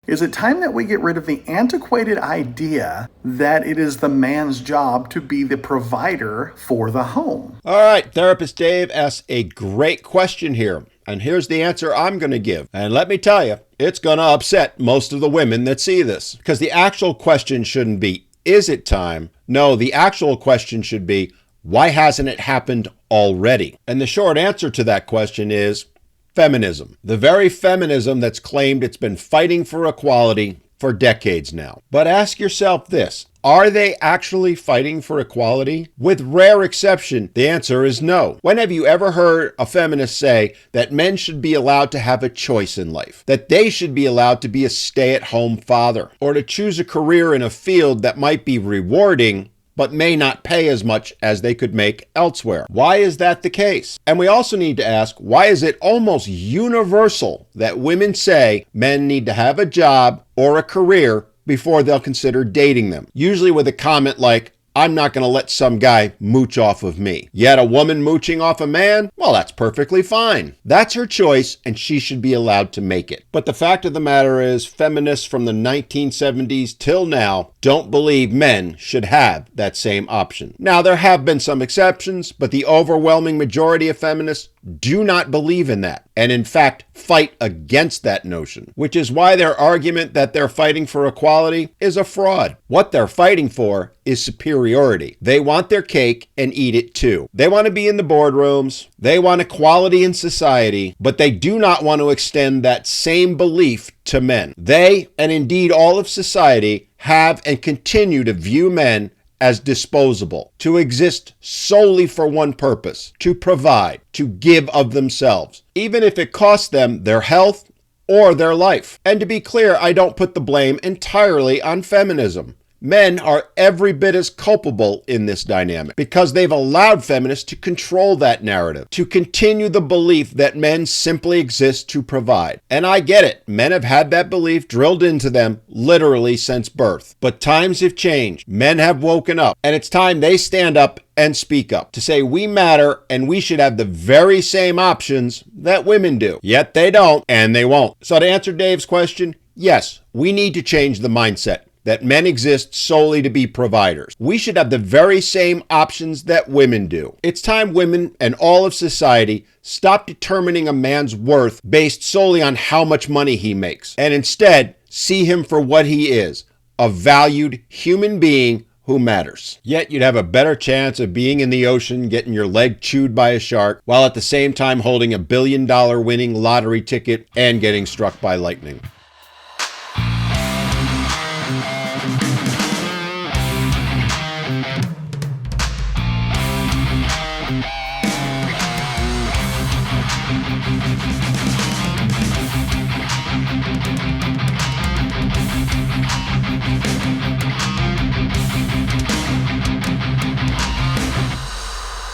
Is it time that we get rid of the antiquated idea that it is the man's job to be the provider for the home? All right, Therapist Dave asks a great question here. And here's the answer I'm going to give. And let me tell you, it's going to upset most of the women that see this. Because the actual question shouldn't be, is it time? No, the actual question should be, why hasn't it happened already? And the short answer to that question is feminism. The very feminism that's claimed it's been fighting for equality for decades now. But ask yourself this, are they actually fighting for equality? With rare exception, the answer is no. When have you ever heard a feminist say that men should be allowed to have a choice in life? That they should be allowed to be a stay-at-home father? Or to choose a career in a field that might be rewarding but may not pay as much as they could make elsewhere? Why is that the case? And we also need to ask, why is it almost universal that women say men need to have a job or a career before they'll consider dating them? Usually with a comment like, I'm not going to let some guy mooch off of me. Yet a woman mooching off a man? Well, that's perfectly fine. That's her choice, and she should be allowed to make it. But the fact of the matter is, feminists from the 1970s till now don't believe men should have that same option. Now, there have been some exceptions, but the overwhelming majority of feminists do not believe in that, and in fact fight against that notion, which is why their argument that they're fighting for equality is a fraud. What they're fighting for is superiority. They want their cake and eat it too. They want to be in the boardrooms, they want equality in society, but they do not want to extend that same belief to men. They, and indeed all of society, have and continue to view men as disposable, to exist solely for one purpose, to provide, to give of themselves, even if it costs them their health or their life. And to be clear, I don't put the blame entirely on feminism. Men are every bit as culpable in this dynamic because they've allowed feminists to control that narrative, to continue the belief that men simply exist to provide. And I get it. Men have had that belief drilled into them literally since birth. But times have changed. Men have woken up, and it's time they stand up and speak up to say we matter and we should have the very same options that women do. Yet they don't, and they won't. So to answer Dave's question, yes, we need to change the mindset that men exist solely to be providers. We should have the very same options that women do. It's time women and all of society stop determining a man's worth based solely on how much money he makes, and instead see him for what he is, a valued human being who matters. Yet you'd have a better chance of being in the ocean getting your leg chewed by a shark while at the same time holding $1 billion winning lottery ticket and getting struck by lightning.